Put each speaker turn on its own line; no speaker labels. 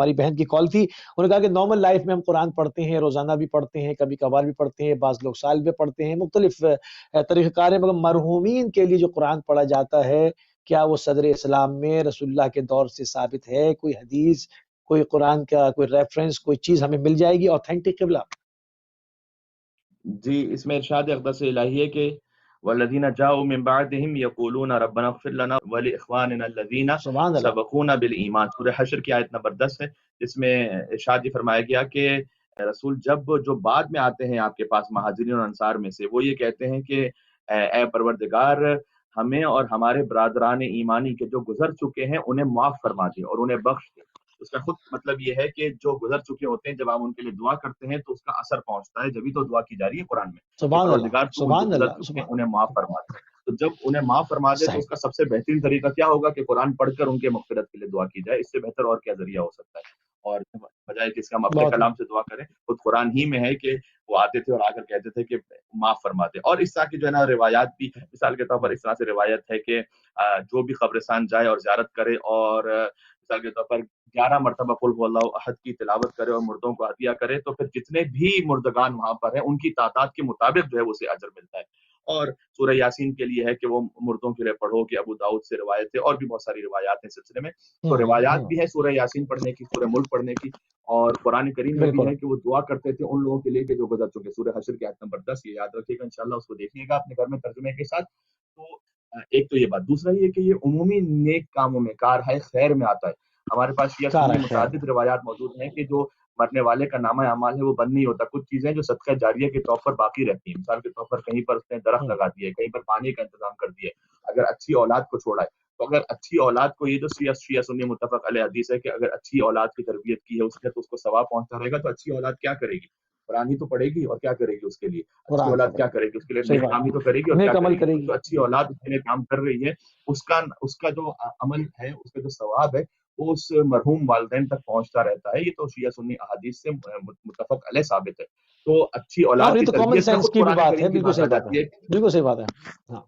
हमारी बहन की कॉल थी, उन्होंने कहा कि नॉर्मल लाइफ में हम कुरान पढ़ते हैं, रोज़ाना भी पढ़ते हैं, कभी कभार भी पढ़ते हैं, बाज़ लोग साल में पढ़ते हैं, मुख्तलिफ तरीक़ेकार है, मगर मरहूमीन के लिए जो कुरान पढ़ा जाता है, क्या वो सदर इस्लाम में रसूलुल्लाह के दौर से साबित है? कोई हदीस, कोई कुरान का कोई रेफरेंस, कोई चीज़ हमें मिल जाएगी ऑथेंटिक क़िबला?
जी, इसमें इरशाद अक़दस इलाही है कि वल्लज़ीना जाऊ मिन बअदिहिम यक़ूलूना रब्बना इग़फ़िर लना व लिइख़वानिना अल्लज़ीना
सुभान अल्लाह।
सबक़ूना बिल ईमान। सूरह हश्र की आयत नंबर 10 है, जिसमें इरशाद ये फरमाया गया कि रसूल जब जो बाद में आते हैं आपके पास महाजिरीन और अंसार में से, वो ये कहते हैं कि ए परवरदिगार, हमें और हमारे बरादरान ईमानी के जो गुज़र चुके हैं उन्हें माफ़ फरमा दे और उन्हें बख्श दे। उसका खुद मतलब ये है कि जो गुज़र चुके होते हैं, जब हम उनके लिए दुआ करते हैं तो उसका असर पहुँचता है, जभी तो दुआ की जा रही है कुरान में कि
सुभान अल्लाह,
परवरदिगार तू जो
सुभान
गुज़र
अल्लाह,
चुके हैं
सुभान
उन्हें माफ़ फरमा दे। तो जब उन्हें माफ़ फरमा दे तो
सही।
उसका सबसे बेहतरीन तरीका क्या होगा कि कुरान पढ़कर उनके मग़फ़िरत के लिए दुआ की जाए, इससे बेहतर और क्या ज़रिया हो सकता है। और बजाए कि इसके हम अपने
बहुत
कलाम से दुआ करें, खुद कुरान ही में है कि वो आते थे और आकर कहते थे कि माफ़ फरमा दे। और इस तरह की जो है ना रिवायात भी, मिसाल के तौर पर इस तरह से रिवायत है कि जो भी कब्रिस्तान जाए और ज़ियारत करे और मिसाल के तौर पर 11 मरतबा कुल हुवल्लाहु अहद की तिलावत करे और मुर्दों को हदिया करे, तो फिर जितने भी मुर्दगान वहाँ पर हैं, उनकी तादाद के मुताबिक जो है उसे अजर मिलता है। और सूरह यासीन के लिए है कि वो मुर्दों के लिए पढ़ो, कि अबू दाऊद से रिवायत है और भी बहुत सारी रिवायात हैं इस सिलसिले में। तो रिवायात भी है सूरह यासीन पढ़ने की, सूरह मुल्क पढ़ने की, और कुरान करीम में भी
बिल्कुल।
है कि वो दुआ करते थे उन लोगों के लिए कि जो गुज़र चुके। सूरह हश्र की आयत नंबर 10, ये याद रखिएगा, इंशाअल्लाह उसको देखिएगा अपने घर में तर्जुमे के साथ। तो एक तो ये बात। दूसरा ये कि ये उमूमी नेक कामों में, कार-ए खैर में आता है। हमारे पास शिया
कार
सुन्नी
है खैर।
मुतअद्दिद रिवायात मौजूद हैं कि जो मरने वाले का नामा-ए-अमाल है वो बंद नहीं होता। कुछ चीज़ें जो सदका जारिया के तौर पर बाकी रहती हैं। मिसाल के तौर पर कहीं पर उसने दरख्त
हुँ।
लगा दिए, कहीं पर पानी का इंतज़ाम कर दिए, अगर अच्छी औलाद को छोड़ा है, तो अगर अच्छी औलाद को, ये जो शिया सुन्नी मुत्तफ़क़ अलैह हदीस है कि अगर अच्छी औलाद की तरबियत की है उसने तो उसको सवाब पहुँचता रहेगा, तो अच्छी औलाद क्या करेगी? कुरान ही तो पढ़ेगी और क्या करेगी उसके लिए? अच्छी
कुरान
औलाद क्या
पढ़ेगी।
करेगी? उसके लिए
सही
नेक
बात
काम ही
है।
तो करेगी और क्या
नेक अमल
करेगी? तो
करेगी।
जो अच्छी औलाद उसके लिए काम कर रही है, उसका उसका जो अमल है, उसका जो सवाब है, वो उस मरहूम वालिदैन तक पहुँचता रहता है। ये तो शिया सुन्नी अहादीस से मुत्तफ़क़ अलैह साबित है। तो अच्छी
हाँ,
औलाद
और ये
की
तो कॉमन
तरबियत में
सेंस
खुद
की भी
कुरान
बात है,
करीम की
बिल्कुल
बात
सही
आ
बात है।
जाती है।
बिल्कुल सही बात है। हाँ।